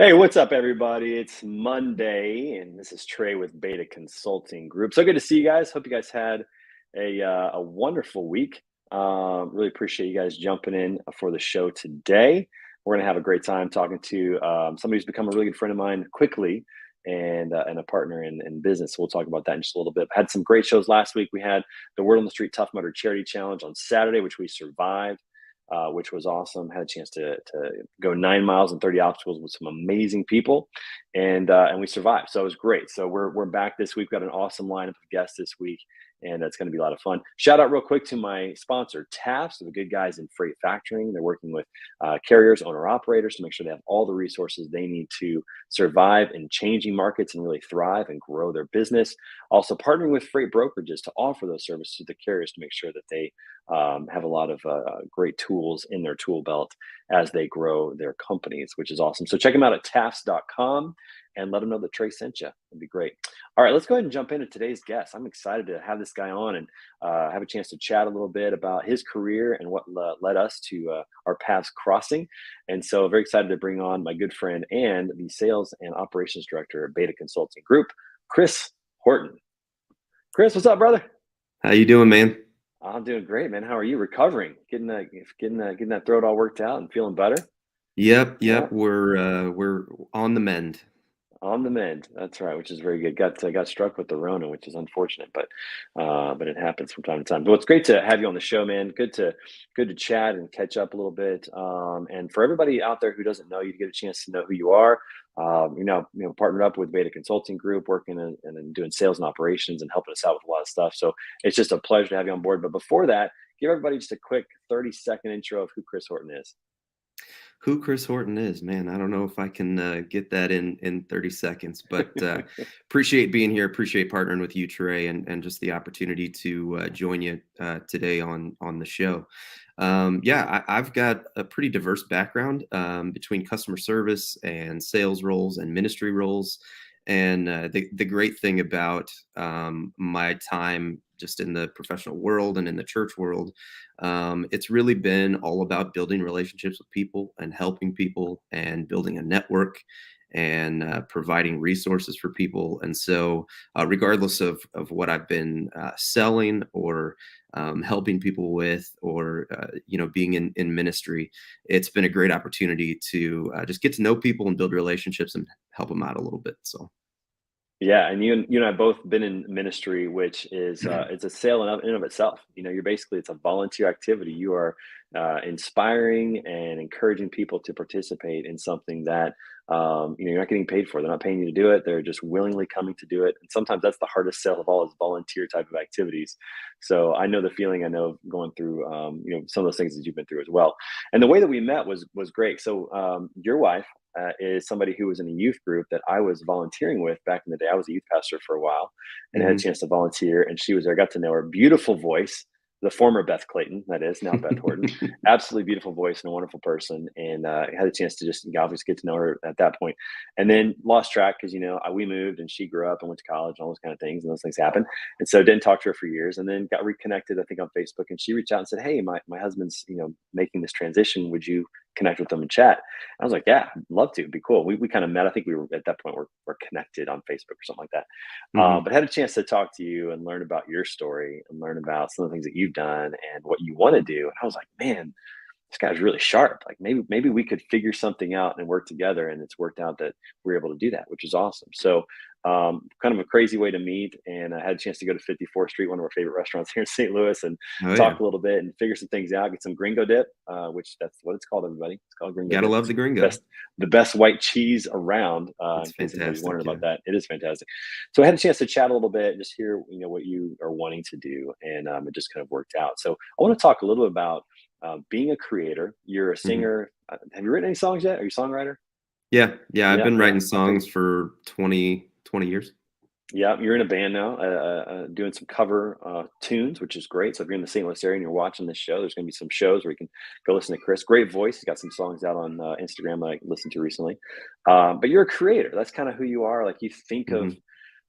Hey, what's up, everybody? It's Monday, and this is Trey with Beta Consulting Group. So good to see you guys. Hope you guys had a wonderful week. Really appreciate you guys jumping in for the show today. We're gonna have a great time talking to somebody who's become a really good friend of mine quickly, and a partner in business. So we'll talk about that in just a little bit. Had some great shows last week. We had the Word on the Street Tough Mudder Charity Challenge on Saturday, which we survived, which was awesome. Had a chance to go 9 miles and 30 obstacles with some amazing people, and we survived. So it was great. So we're back this week. We've got an awesome lineup of guests this week, and it's going to be a lot of fun. Shout out real quick to my sponsor, TAFS, the good guys in freight factoring. They're working with carriers, owner operators to make sure they have all the resources they need to survive in changing markets and really thrive and grow their business. Also partnering with freight brokerages to offer those services to the carriers to make sure that they have a lot of great tools in their tool belt as they grow their companies, which is awesome. So check them out at tafs.com and let them know that Trey sent you. It'd be great. All right, let's go ahead and jump into today's guest. I'm excited to have this guy on and have a chance to chat a little bit about his career and what led us to our paths crossing. And so very excited to bring on my good friend and the sales and operations director at Beta Consulting Group, Chris Horton. Chris, what's up, brother? How you doing, man? I'm doing great, man. How are you? Recovering, getting that throat all worked out and feeling better. Yep, Yeah, yep. We're on the mend. on the mend. That's right, which is very good. Got struck with the Rona, which is unfortunate, but it happens from time to time. But it's great to have you on the show, man. Good to chat and catch up a little bit. And for everybody out there who doesn't know you, to get a chance to know who you are. Partnered up with Beta Consulting Group, working and doing sales and operations and helping us out with a lot of stuff. So it's just a pleasure to have you on board. But before that, give everybody just a quick 30-second intro of who Chris Horton is. Who Chris Horton is, man? I don't know if I can get that in 30 seconds, but appreciate being here. Appreciate partnering with you, Trey, and just the opportunity to join you today on the show. I've got a pretty diverse background between customer service and sales roles and ministry roles. And the great thing about my time just in the professional world and in the church world, it's really been all about building relationships with people and helping people and building a network and providing resources for people. And so regardless of what I've been selling or helping people with or being in ministry, it's been a great opportunity to just get to know people and build relationships and help them out a little bit. So Yeah, and you and I have both been in ministry, which is it's a sale in of itself. You're basically it's a volunteer activity. You are inspiring and encouraging people to participate in something that you're not getting paid for. They're not paying you to do it. They're just willingly coming to do it. And sometimes that's the hardest sale of all is volunteer type of activities. So I know the feeling. I know going through some of those things that you've been through as well. And the way that we met was great. So your wife is somebody who was in a youth group that I was volunteering with back in the day. I was a youth pastor for a while and had a mhm. chance to volunteer. And she was there, got to know her. Beautiful voice, the former Beth Clayton, that is now Beth Horton. Absolutely beautiful voice and a wonderful person. And had a chance to just obviously get to know her at that point. And then lost track because, we moved and she grew up and went to college and all those kind of things. And those things happen. And so didn't talk to her for years and then got reconnected, I think, on Facebook. And she reached out and said, "Hey, my husband's, making this transition. Would you connect with them and chat?" I was like, "Yeah, I'd love to. It'd be cool." We kind of met. I think we were at that point we're connected on Facebook or something like that. Mhm. But had a chance to talk to you and learn about your story and learn about some of the things that you've done and what you want to do. And I was like, man, this guy's really sharp. Like maybe we could figure something out and work together. And it's worked out that we're able to do that, which is awesome. So kind of a crazy way to meet. And I had a chance to go to 54th Street, one of our favorite restaurants here in St. Louis, and Oh yeah, talk a little bit and figure some things out. Get some gringo dip, which that's what it's called, everybody. It's called gringo gotta dip. love It's the gringo. the best white cheese around. It's In case anybody's wondering fantastic. about Yeah. that, it is fantastic. So I had a chance to chat a little bit, just hear what you are wanting to do, and it just kind of worked out. So I want to talk a little bit about being a creator. You're a Mhm. singer. Have you written any songs yet? Are you a songwriter? Yeah, yeah. I've Yeah, been yeah. writing Okay. songs for 20 years. Yeah, you're in a band now, doing some cover tunes, which is great. So if you're in the St. Louis area and you're watching this show, there's going to be some shows where you can go listen to Chris. Great voice. He's got some songs out on Instagram that I listened to recently. But you're a creator. That's kind of who you are. Like you think of Mhm.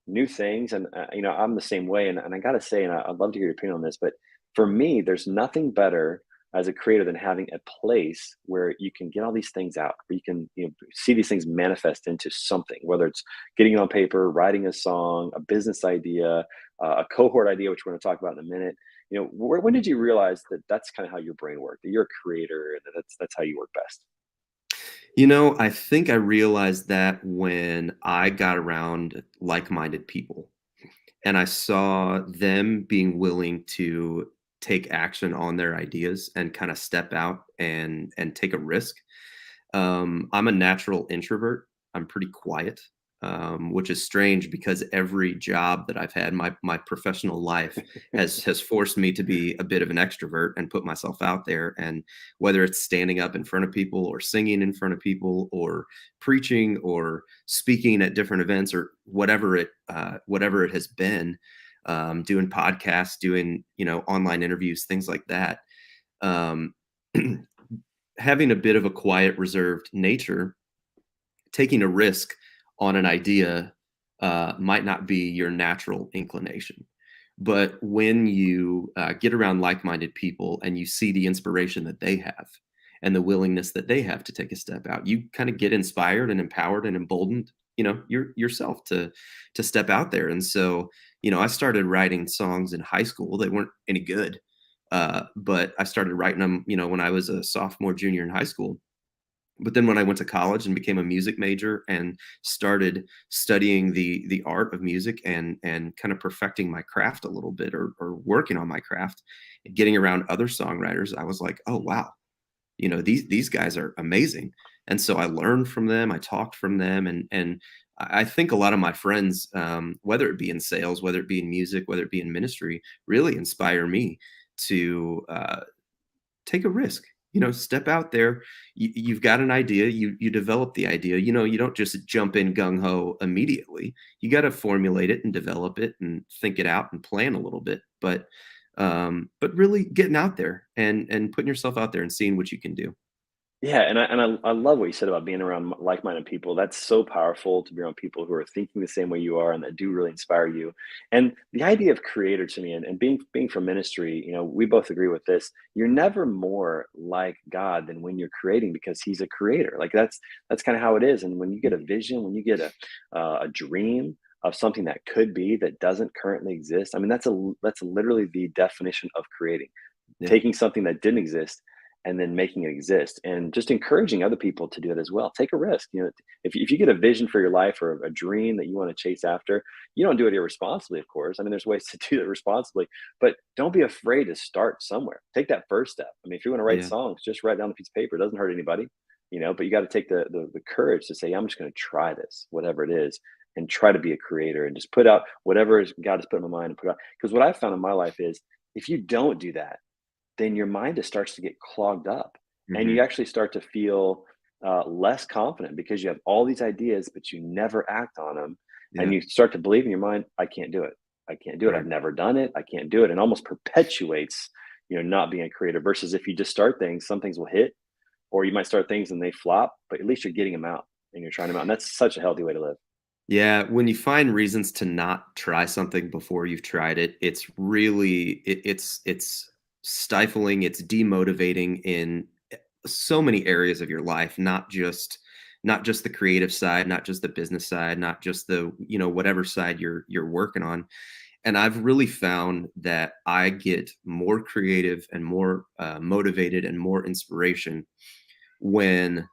new things, and I'm the same way. And I got to say, and I'd love to hear your opinion on this, but for me, there's nothing better. as a creator than having a place where you can get all these things out, where you can, see these things manifest into something, whether it's getting it on paper, writing a song, a business idea, a cohort idea, which we're going to talk about in a minute. When did you realize that that's kind of how your brain worked, that you're a creator, and that's how you work best? I think I realized that when I got around like-minded people and I saw them being willing to take action on their ideas and kind of step out and take a risk. I'm a natural introvert. I'm pretty quiet, which is strange because every job that I've had, my professional life has forced me to be a bit of an extrovert and put myself out there. And whether it's standing up in front of people or singing in front of people or preaching or speaking at different events or whatever it has been, doing podcasts, doing online interviews, things like that. Um, Having a bit of a quiet, reserved nature, taking a risk on an idea might not be your natural inclination. But when you get around like minded people and you see the inspiration that they have and the willingness that they have to take a step out, you kind of get inspired and empowered and emboldened, yourself to step out there. And so, I started writing songs in high school. They weren't any good. But I started writing them, when I was a sophomore, junior in high school. But then when I went to college and became a music major and started studying the art of music and kind of perfecting my craft a little bit or working on my craft, and getting around other songwriters, I was like, oh wow, these guys are amazing. And so I learned from them, I talked from them, and I think a lot of my friends, whether it be in sales, whether it be in music, whether it be in ministry, really inspire me to take a risk. Step out there. You've got an idea. You develop the idea. You don't just jump in gung ho immediately. You got to formulate it and develop it and think it out and plan a little bit. But really getting out there and putting yourself out there and seeing what you can do. Yeah, and I love what you said about being around like-minded people. That's so powerful, to be around people who are thinking the same way you are and that do really inspire you. And the idea of creator to me, and being from ministry, we both agree with this. You're never more like God than when you're creating, because He's a creator. Like that's kind of how it is. And when you get a vision, when you get a dream of something that could be that doesn't currently exist, I mean that's literally the definition of creating, Yeah. taking something that didn't exist and then making it exist, and just encouraging other people to do it as well. Take a risk. If you get a vision for your life or a dream that you want to chase after, you don't do it irresponsibly, of course. I mean, there's ways to do it responsibly, but don't be afraid to start somewhere. Take that first step. I mean, if you want to write Yeah. songs, just write down a piece of paper. It doesn't hurt anybody, but you got to take the courage to say, I'm just going to try this, whatever it is, and try to be a creator and just put out whatever God has put in my mind and put out. Because what I've found in my life is, if you don't do that, then your mind just starts to get clogged up, and Hmm. you actually start to feel less confident because you have all these ideas, but you never act on them. And Yeah. you start to believe in your mind, I can't do it. I can't do it. Right. I've never done it. I can't do it. And almost perpetuates, not being a creator, versus if you just start things, some things will hit, or you might start things and they flop, but at least you're getting them out and you're trying them out. And that's such a healthy way to live. Yeah, when you find reasons to not try something before you've tried it, it's really it's stifling, it's demotivating in so many areas of your life, not just the creative side, not just the business side, not just the, whatever side you're working on. And I've really found that I get more creative and more motivated and more inspiration when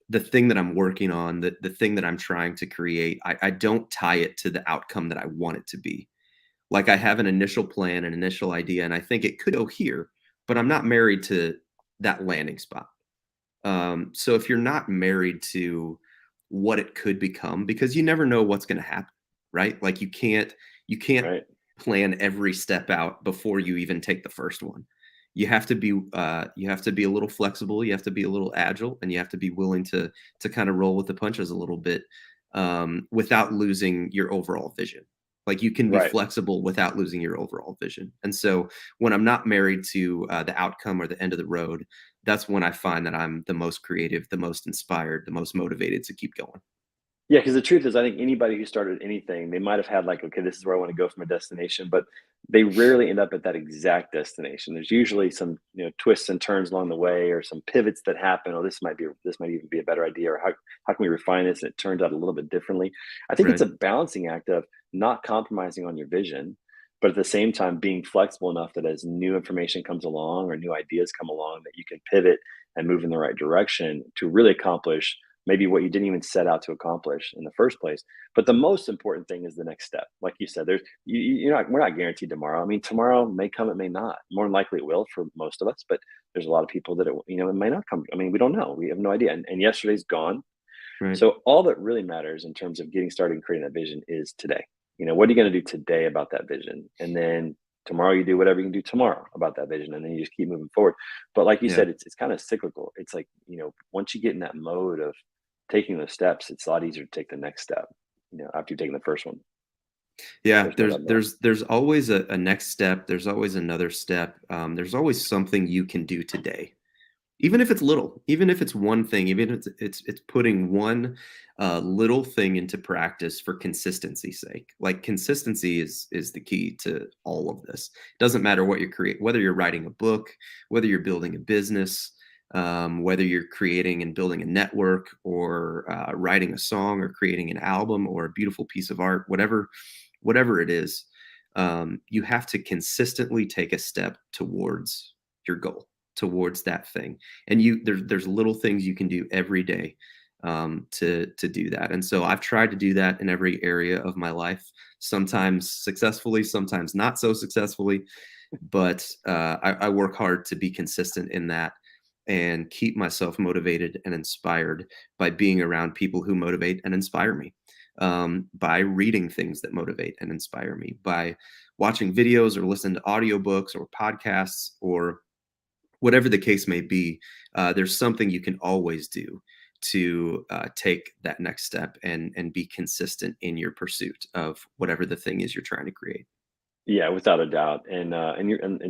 the thing that I'm working on, the thing that I'm trying to create, I don't tie it to the outcome that I want it to be. Like I have an initial plan, an initial idea, and I think it could go here, but I'm not married to that landing spot. So if you're not married to what it could become, because you never know what's going to happen, right? Like you can't Right. plan every step out before you even take the first one. You have to be a little flexible, you have to be a little agile, and you have to be willing to kind of roll with the punches a little bit, without losing your overall vision. Like you can be Right. flexible without losing your overall vision. And so when I'm not married to the outcome or the end of the road, that's when I find that I'm the most creative, the most inspired, the most motivated to keep going. Yeah, because the truth is, I think anybody who started anything, they might have had like, okay, this is where I want to go for my destination, but they rarely end up at that exact destination. There's usually some, twists and turns along the way, or some pivots that happen. Oh, this might even be a better idea, or how can we refine this? And it turns out a little bit differently. I think it's Right. a balancing act of not compromising on your vision, but at the same time being flexible enough that as new information comes along or new ideas come along, that you can pivot and move in the right direction to really accomplish maybe what you didn't even set out to accomplish in the first place. But the most important thing is the next step. Like you said, we're not guaranteed tomorrow. I mean, tomorrow may come, it may not. More than likely, it will for most of us. But there's a lot of people that it may not come. I mean, we don't know. We have no idea. And yesterday's gone. Right. So all that really matters in terms of getting started and creating that vision is today. What are you going to do today about that vision? And then tomorrow you do whatever you can do tomorrow about that vision, and then you just keep moving forward. But like you Yeah. said, it's kind of cyclical. It's like, once you get in that mode of taking those steps, it's a lot easier to take the next step, after you've taken the first one. Yeah, There's no there's doubt about it. there's there's always a next step. There's always another step. There's always something you can do today, even if it's little, even if it's one thing, even if it's putting one little thing into practice for consistency's sake. Like consistency is the key to all of this. Doesn't matter what you create, whether you're writing a book, whether you're building a business, whether you're creating and building a network, or writing a song, or creating an album, or a beautiful piece of art, whatever it is, you have to consistently take a step towards your goal, towards that thing. And there's little things you can do every day to do that. And so I've tried to do that in every area of my life, sometimes successfully, sometimes not so successfully. But I work hard to be consistent in that and keep myself motivated and inspired by being around people who motivate and inspire me, by reading things that motivate and inspire me, by watching videos or listening to audiobooks or podcasts, or whatever the case may be. There's something you can always do to take that next step and be consistent in your pursuit of whatever the thing is you're trying to create. Yeah, without a doubt. And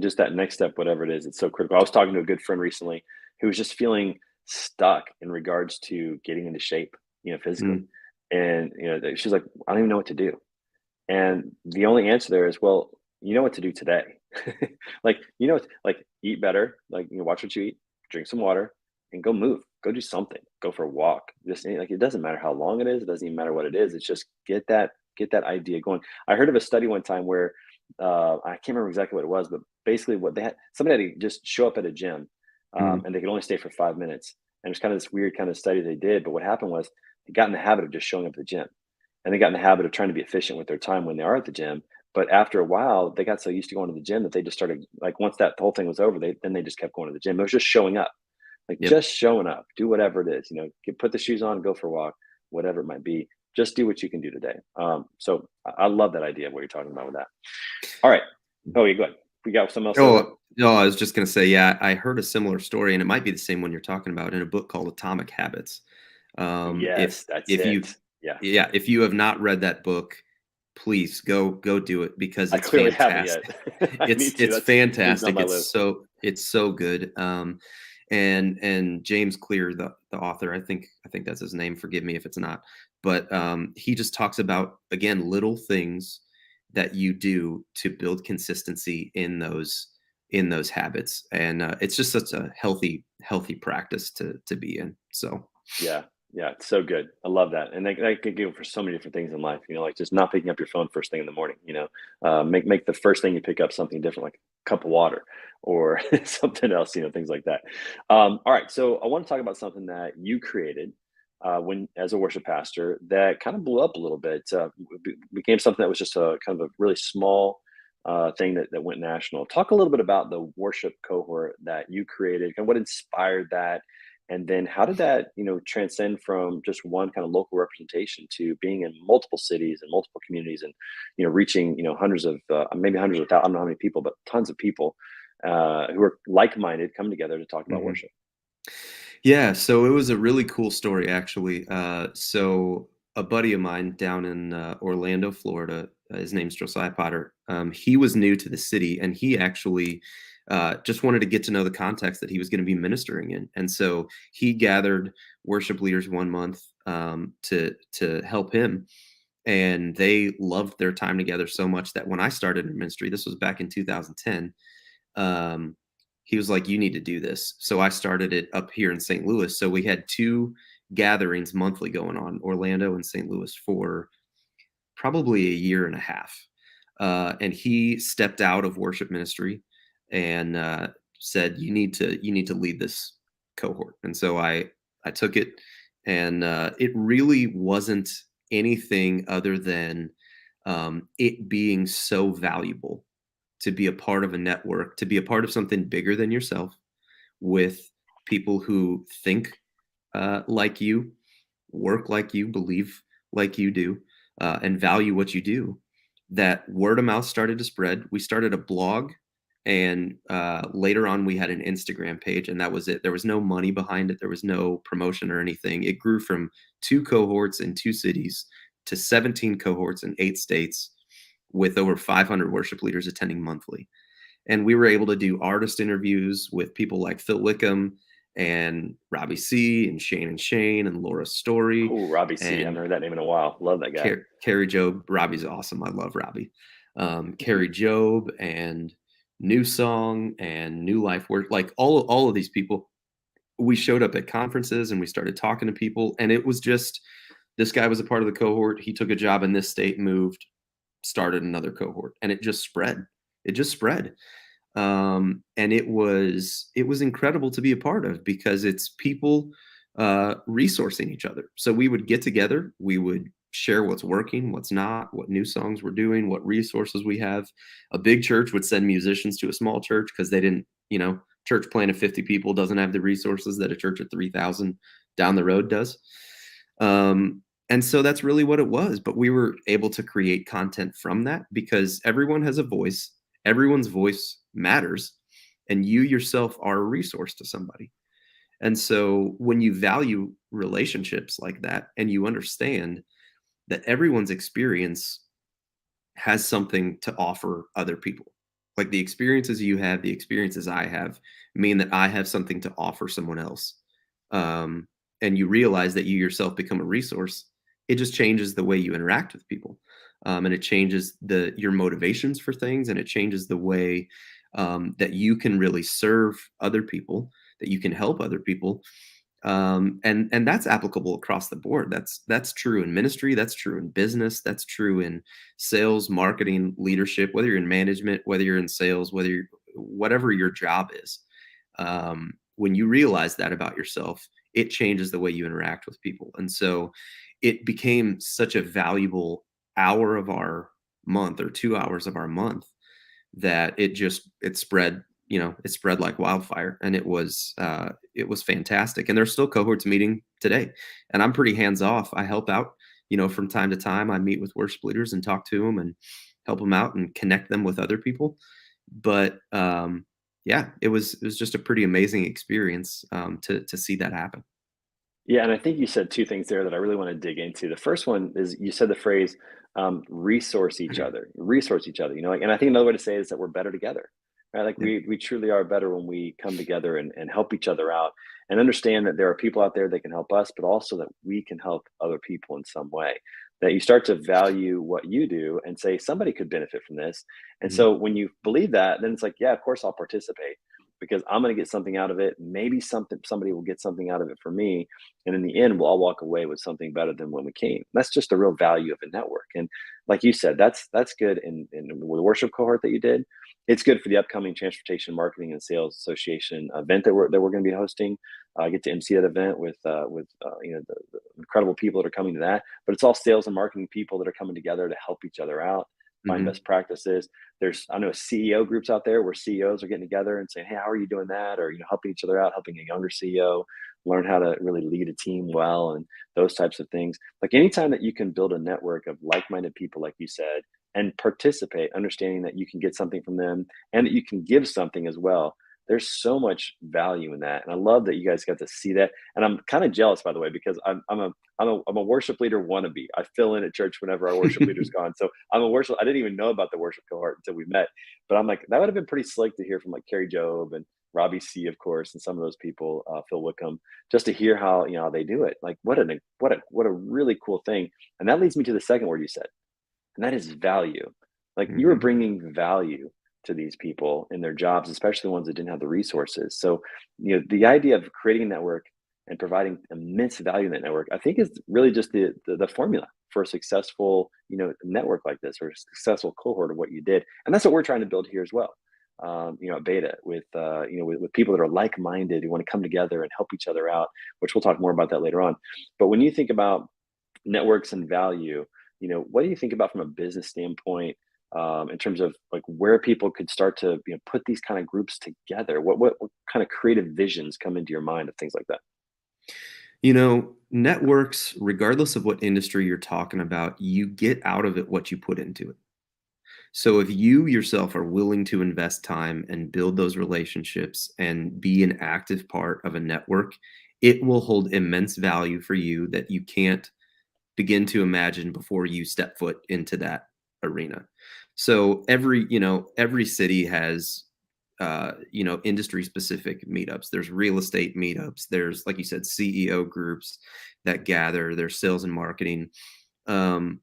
just that next step, whatever it is, it's so critical. I was talking to a good friend recently who was just feeling stuck in regards to getting into shape, physically. Mm, And she's like, I don't even know what to do. And the only answer there is, well, you know what to do today. Like, like eat better, like, watch what you eat, drink some water, and go move, go do something, go for a walk. Just like, it doesn't matter how long it is, it doesn't even matter what it is. It's just get that idea going. I heard of a study one time where I can't remember exactly what it was, but basically what they had, somebody had to just show up at a gym, mm, and they could only stay for 5 minutes. And it was kind of this weird kind of study they did. But what happened was they got in the habit of just showing up at the gym, and they got in the habit of trying to be efficient with their time when they are at the gym. But after a while, they got so used to going to the gym that they just started, like, once that whole thing was over, they just kept going to the gym. It was just showing up, like yep. just showing up, do whatever it is, put the shoes on, go for a walk, whatever it might be. Just do what you can do today. So I love that idea of what you're talking about with that. All right. Oh, yeah, go ahead. We got something else over there? Oh, no, I was just going to say, yeah, I heard a similar story, and it might be the same one you're talking about, in a book called Atomic Habits. If Yes, that's if you, it. Yeah, yeah, if you have not read that book, please go do it, because I it's clearly haven't yet. fantastic. I It's need to. it's It's on fantastic. my list. It's so good. And James Clear, the author, I think that's his name. Forgive me if it's not, but he just talks about, again, little things that you do to build consistency in those habits, and it's just such a healthy practice to be in. So Yeah, yeah, it's so good. I love that, and that could go for so many different things in life. Like just not picking up your phone first thing in the morning. Make the first thing you pick up something different, like a cup of water or something else. Things like that. All right, so I want to talk about something that you created when, as a worship pastor, that kind of blew up a little bit. Became something that was just a kind of a really small thing that went national. Talk a little bit about the worship cohort that you created and what inspired that, and then how did that, transcend from just one kind of local representation to being in multiple cities and multiple communities, and, reaching, hundreds of, maybe hundreds of thousands, I don't know how many people, but tons of people who are like-minded, come together to talk about mhm. worship. Yeah, so it was a really cool story, actually. So a buddy of mine down in Orlando, Florida, his name's Josiah Potter. He was new to the city, and he actually just wanted to get to know the context that he was going to be ministering in. And so he gathered worship leaders one month, to help him. And they loved their time together so much that when I started in ministry, this was back in 2010, um, he was like, "You need to do this." So I started it up here in St. Louis. So we had two gatherings monthly going on, Orlando and St. Louis, for probably a year and a half. And he stepped out of worship ministry and said, you need to lead this cohort." And so I took it, and it really wasn't anything other than it being so valuable to be a part of a network, to be a part of something bigger than yourself, with people who think like you, work like you, believe like you do, and value what you do. That word of mouth started to spread. We started a blog, and later on, we had an Instagram page, and that was it. There was no money behind it. There was no promotion or anything. It grew from 2 cohorts in 2 cities to 17 cohorts in 8 states, with over 500 worship leaders attending monthly. And we were able to do artist interviews with people like Phil Wickham and Robbie C. and Shane and Laura Story Cool, Robbie C. I haven't and heard that name in a while. Love that guy. Carrie Job. Robbie's awesome. I love Robbie. Carrie Job and New Song and New Life Work, like all of these people. We showed up at conferences and we started talking to people, and it was just, this guy was a part of the cohort. He took a job in this state, moved, started another cohort, and it just spread. It just spread. And it was incredible to be a part of, because it's people resourcing each other. So we would get together, we would share what's working, what's not, what new songs we're doing, what resources we have. A big church would send musicians to a small church because they didn't, church plant of 50 people doesn't have the resources that a church of 3,000 down the road does. And so that's really what it was. But we were able to create content from that, because everyone has a voice. Everyone's voice matters, and you yourself are a resource to somebody. And so when you value relationships like that, and you understand that everyone's experience has something to offer other people, like the experiences you have, the experiences I have, mean that I have something to offer someone else. And you realize that you yourself become a resource, it just changes the way you interact with people. And it changes your motivations for things, and it changes the way that you can really serve other people, that you can help other people. And that's applicable across the board. That's true in ministry, that's true in business, that's true in sales, marketing, leadership, whether you're in management, whether you're in sales, whatever your job is. When you realize that about yourself, it changes the way you interact with people. And so it became such a valuable hour of our month, or 2 hours of our month, that it spread, it spread like wildfire. And it was fantastic. And there's still cohorts meeting today, and I'm pretty hands off. I help out, from time to time. I meet with worship leaders and talk to them and help them out and connect them with other people. But yeah, it was just a pretty amazing experience to see that happen. Yeah, and I think you said two things there that I really want to dig into. The first one is you said the phrase resource each other, resource each other. And I think another way to say it is that we're better together, right? Like Yeah. we truly are better when we come together and help each other out, and understand that there are people out there that can help us, but also that we can help other people in some way. That you start to value what you do and say somebody could benefit from this. And Mhm. so when you believe that, then it's like, yeah, of course I'll participate, because I'm going to get something out of it. Maybe somebody will get something out of it for me, and in the end, we'll all walk away with something better than when we came. That's just the real value of a network. And like you said, that's good in the worship cohort that you did. It's good for the upcoming Transportation Marketing and Sales Association event that we're going to be hosting. I get to MC that event with the incredible people that are coming to that. But it's all sales and marketing people that are coming together to help each other out, find Mhm. best practices. I know CEO groups out there where CEOs are getting together and saying, "Hey, how are you doing that?" Or helping each other out, helping a younger CEO learn how to really lead a team well, and those types of things. Like anytime that you can build a network of like-minded people, like you said, and participate, understanding that you can get something from them and that you can give something as well. There's so much value in that, and I love that you guys got to see that. And I'm kind of jealous, by the way, because I'm a worship leader wannabe. I fill in at church whenever our worship leader's gone. So I'm a worship. I didn't even know about the worship cohort until we met, but I'm like, that would have been pretty slick to hear from like Carrie Job and Robbie C, of course, and some of those people, Phil Wickham, just to hear how how they do it. Like what a really cool thing. And that leads me to the second word you said, and that is value. Like you were Mhm. bringing value to these people in their jobs, especially ones that didn't have the resources. So, the idea of creating a network and providing immense value in that network, I think is really just the formula for a successful, network like this or a successful cohort of what you did. And that's what we're trying to build here as well. At Beta with people that are like-minded who want to come together and help each other out, which we'll talk more about that later on. But when you think about networks and value, what do you think about from a business standpoint, in terms of like where people could start to put these kind of groups together? What kind of creative visions come into your mind of things like that? Networks, regardless of what industry you're talking about, you get out of it what you put into it. So if you yourself are willing to invest time and build those relationships and be an active part of a network, it will hold immense value for you that you can't begin to imagine before you step foot into that arena. So every city has industry specific meetups. There's real estate meetups. There's, like you said, CEO groups that gather. There's sales and marketing. Um,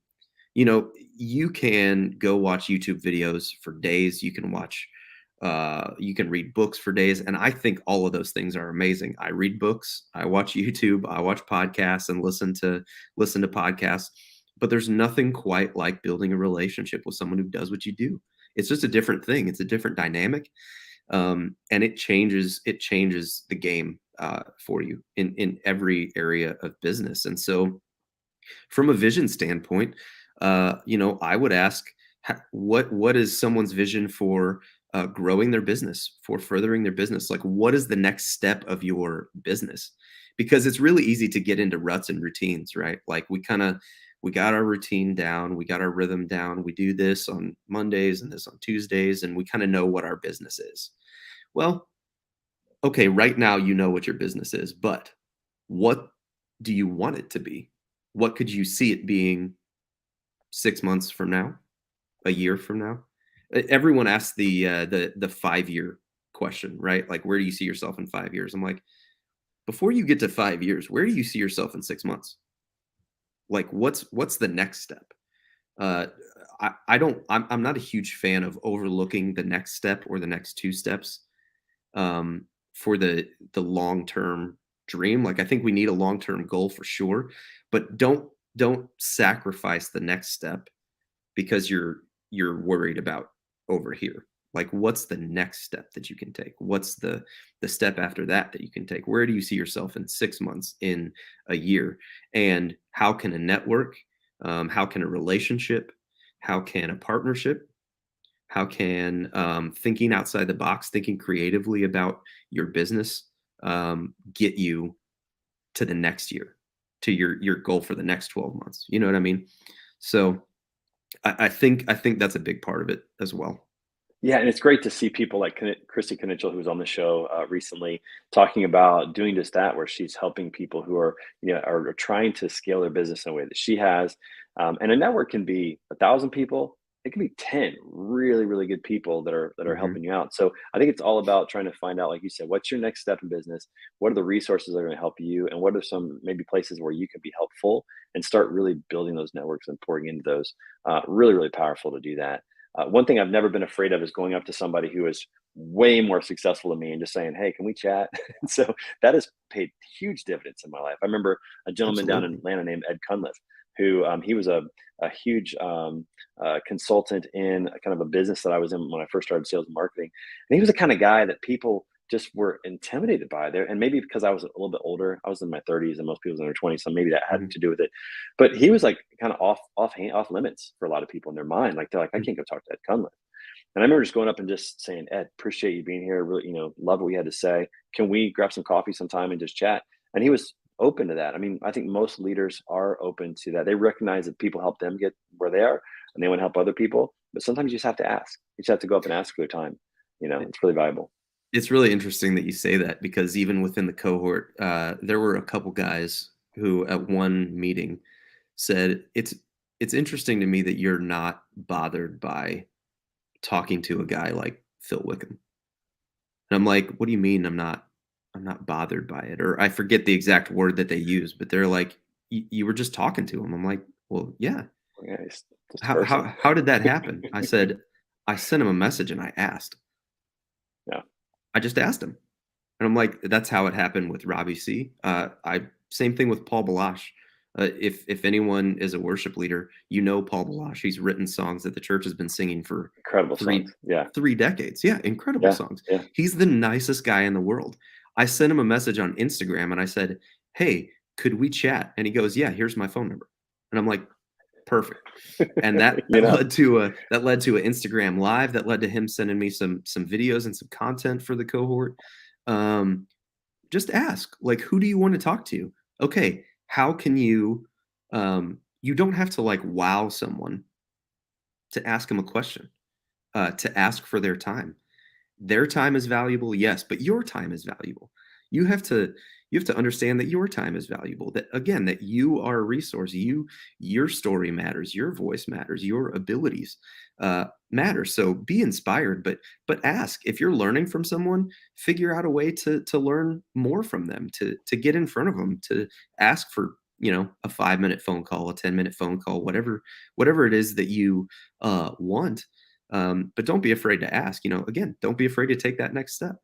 you can go watch YouTube videos for days. You can read books for days. And I think all of those things are amazing. I read books, I watch YouTube, I watch podcasts and listen to podcasts. But there's nothing quite like building a relationship with someone who does what you do. It's just a different thing. It's a different dynamic. And it changes the game for you in every area of business. And so from a vision standpoint, I would ask, what is someone's vision for growing their business, for furthering their business? Like, what is the next step of your business? Because it's really easy to get into ruts and routines, right? Like we got our routine down, we got our rhythm down. We do this on Mondays and this on Tuesdays, and we kind of know what our business is. Well, okay, right now you know what your business is, but what do you want it to be? What could you see it being 6 months from now, a year from now? Everyone asks the 5-year question, right? Like, where do you see yourself in 5 years? I'm like, before you get to 5 years, where do you see yourself in 6 months? Like, what's the next step? Uh, I'm not a huge fan of overlooking the next step or the next 2 steps, for the long-term dream. Like, I think we need a long-term goal for sure, but don't sacrifice the next step because you're worried about over here. Like, what's the next step that you can take? What's the step after that you can take? Where do you see yourself in 6 months, in a year? And how can a network, how can a relationship, how can a partnership, how can thinking outside the box, thinking creatively about your business, get you to the next year, to your goal for the next 12 months? You know what I mean? So I think that's a big part of it as well. Yeah, and it's great to see people like Christy Knichel, who was on the show recently, talking about doing just that, where she's helping people who are trying to scale their business in a way that she has. And a network can be 1,000 people. It can be 10 really, really good people that are Hmm. helping you out. So I think it's all about trying to find out, like you said, what's your next step in business? What are the resources that are going to help you? And what are some maybe places where you can be helpful and start really building those networks and pouring into those? Really, really powerful to do that. One thing I've never been afraid of is going up to somebody who is way more successful than me and just saying, "Hey, can we chat?" And so that has paid huge dividends in my life. I remember a gentleman down in Absolutely. Atlanta named Ed Cunliffe, who he was a huge consultant in a kind of a business that I was in when I first started sales and marketing. And he was the kind of guy that people just were intimidated by there. And maybe because I was a little bit older, I was in my 30s and most people was in their 20s, so maybe that had Mhm. to do with it. But he was like kind of off limits for a lot of people in their mind. Like they're like, I Mhm. can't go talk to Ed Cunliffe. And I remember just going up and just saying, Ed, appreciate you being here. Really, love what we had to say. Can we grab some coffee sometime and just chat? And he was open to that. I mean, I think most leaders are open to that. They recognize that people help them get where they are and they want to help other people. But sometimes you just have to ask. You just have to go up and ask for their time. It's really valuable. It's really interesting that you say that because even within the cohort, there were a couple guys who at one meeting said, it's interesting to me that you're not bothered by talking to a guy like Phil Wickham. And I'm like, what do you mean I'm not bothered by it? Or I forget the exact word that they use, but they're like, you were just talking to him. I'm like, well, yeah. Yeah, he's just a How person. how did that happen? I said, I sent him a message and I asked. Yeah, I just asked him. And I'm like, that's how it happened with Robbie C. I same thing with Paul Balash. If anyone is a worship leader, you know Paul Balash. He's written songs that the church has been singing for incredible three songs. Yeah, 3 decades. Yeah, incredible yeah, songs. yeah. He's the nicest guy in the world. I sent him a message on Instagram and I said, "Hey, could we chat?" And he goes, "Yeah, here's my phone number." And I'm like, "Perfect." And that You know, that led to an Instagram live that led to him sending me some videos and some content for the cohort. Um, just ask, like, who do you want to talk to? Okay, how can you you don't have to like wow someone to ask them a question, to ask for their time. Their time is valuable, yes, but your time is valuable. You have to you have to understand that your time is valuable. That again, that you are a resource. Your story matters. Your voice matters. Your abilities matter. So be inspired, but ask if you're learning from someone. Figure out a way to learn more from them. To get in front of them. To ask for a 5 minute phone call, a 10 minute phone call, whatever it is that you want, but don't be afraid to ask. Again, don't be afraid to take that next step.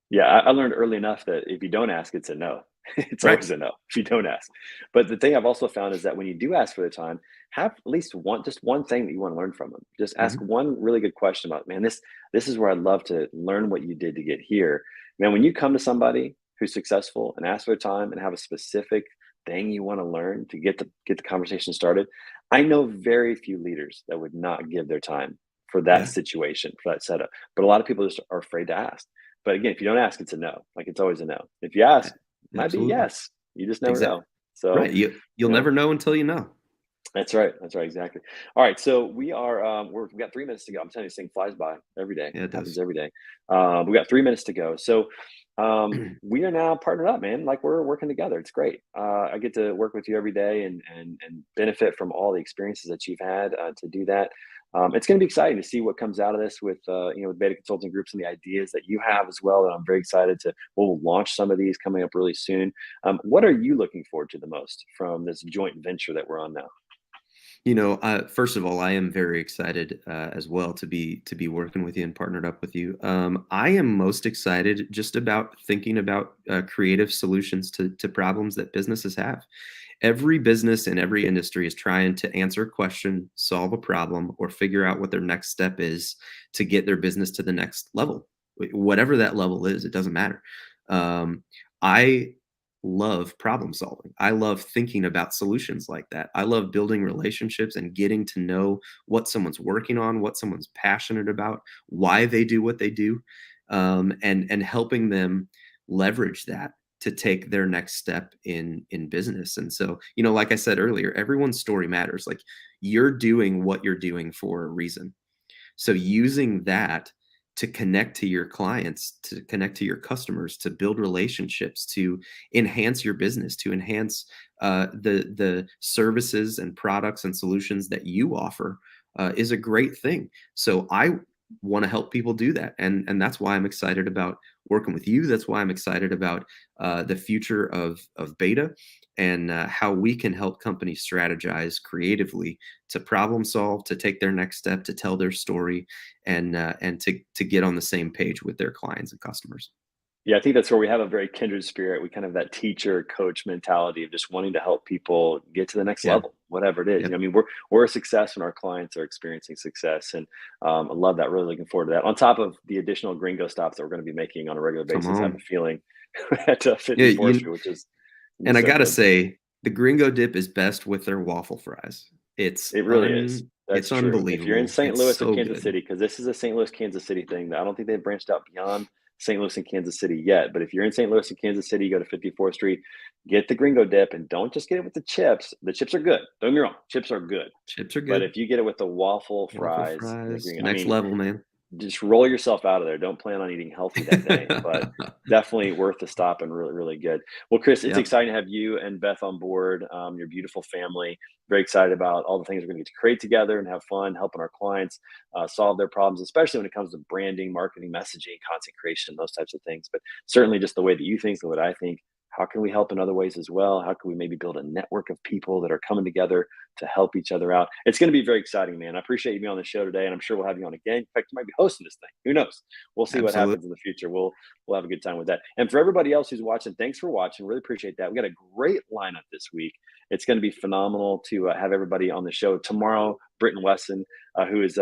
yeah, I learned early enough that if you don't ask, it's a no. It's Right. always a no if you don't ask. But the thing I've also found is that when you do ask for the time, have at least just one thing that you want to learn from them. Just ask Mhm. one really good question about, man, this is where I'd love to learn what you did to get here. Man, when you come to somebody who's successful and ask for their time and have a specific thing you want to learn to get the conversation started, I know very few leaders that would not give their time for that Yeah, situation, for that setup. But a lot of people just are afraid to ask. But again, if you don't ask, it's a no. Like it's always a no. If you a ask, it might be absolutely. yes. You just never Exactly. know. So, Right, you'll you know, never know until you know. that's right. That's right. Exactly. All right. So we've got 3 minutes to go. I'm telling you, this thing flies by every day. Yeah, it Happens does. every day. We got 3 minutes to go. So we are now partnered up, man. Like we're working together. It's great. I get to work with you every day and benefit from all the experiences that you've had to do that. It's going to be exciting to see what comes out of this with with Beta Consulting Groups and the ideas that you have as well. And I'm very excited to we'll launch some of these coming up really soon. What are you looking forward to the most from this joint venture that we're on now? First of all, I am very excited as well to be working with you and partnered up with you. I am most excited just about thinking about creative solutions to problems that businesses have. Every business in every industry is trying to answer a question, solve a problem, or figure out what their next step is to get their business to the next level. Whatever that level is, it doesn't matter. I love problem solving. I love thinking about solutions like that. I love building relationships and getting to know what someone's working on, what someone's passionate about, why they do what they do, and helping them leverage that to take their next step in business. And so, like I said earlier, everyone's story matters. Like you're doing what you're doing for a reason. So using that to connect to your clients, to connect to your customers, to build relationships, to enhance your business, to enhance the services and products and solutions that you offer is a great thing. So I want to help people do that, and that's why I'm excited about working with you. That's why I'm excited about the future of Beta and how we can help companies strategize creatively to problem solve, to take their next step, to tell their story, and to get on the same page with their clients and customers. Yeah, I think that's where we have a very kindred spirit. We kind of that teacher coach mentality of just wanting to help people get to the next Yeah. level, whatever it is. Yep. I mean, we're a success when our clients are experiencing success, and I love that. Really looking forward to that. On top of the additional gringo stops that we're going to be making on a regular Come basis, I have a on. feeling at Yeah. 54th Street, which is gonna be And I so gotta good. say, the Gringo dip is best with their waffle fries. It really is. It's That's true. If you're in unbelievable. St. It's Louis or so Kansas good. City, because this is a St. Louis, Kansas City thing. I don't think they've branched out beyond St. Louis and Kansas City yet. But if you're in St. Louis and Kansas City, you go to 54th Street, get the Gringo dip, and don't just get it with the chips. The chips are good. Don't get me wrong, chips are good. Chips are But good. if you get it with the waffle Waffle fries and the fries, Gringo, I next mean, level, man. just roll yourself out of there. Don't plan on eating healthy that day, but definitely worth the stop and really, really good. Well, Chris, it's Yep. exciting to have you and Beth on board. Your beautiful family. Very excited about all the things we're going to get to create together and have fun helping our clients solve their problems, especially when it comes to branding, marketing, messaging, content creation, those types of things. But certainly just the way that you think, the way that I think. How can we help in other ways as well? How can we maybe build a network of people that are coming together to help each other out? It's going to be very exciting, man. I appreciate you being on the show today, and I'm sure we'll have you on again. In fact, you might be hosting this thing. Who knows? We'll see what Absolutely. happens in the future. We'll have a good time with that. And for everybody else who's watching, thanks for watching. Really appreciate that. We got a great lineup this week. It's going to be phenomenal to have everybody on the show tomorrow. Britton Wesson, who is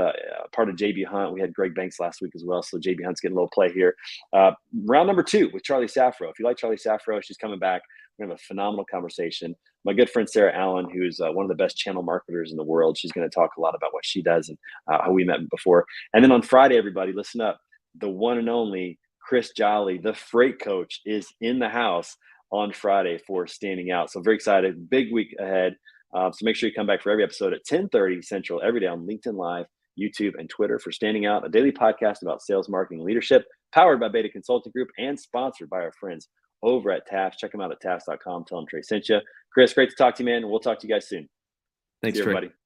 part of JB Hunt. We had Greg Banks last week as well, so JB Hunt's getting a little play here. Round number 2 with Charlie Safro. If you like Charlie Safro, she's coming back. We're going to have a phenomenal conversation. My good friend Sarah Allen, who's one of the best channel marketers in the world, she's going to talk a lot about what she does and how we met before. And then on Friday, everybody, listen up. The one and only Chris Jolly, the freight coach, is in the house on Friday for Standing Out. So very excited. Big week ahead. So make sure you come back for every episode at 10:30 Central every day on LinkedIn Live, YouTube, and Twitter for Standing Out, a daily podcast about sales, marketing, and leadership, powered by Beta Consulting Group and sponsored by our friends over at TAFS. Check them out at TAFS.com. Tell them Trey sent you. Chris, great to talk to you, man. And we'll talk to you guys soon. Thanks, See you, Trey. everybody.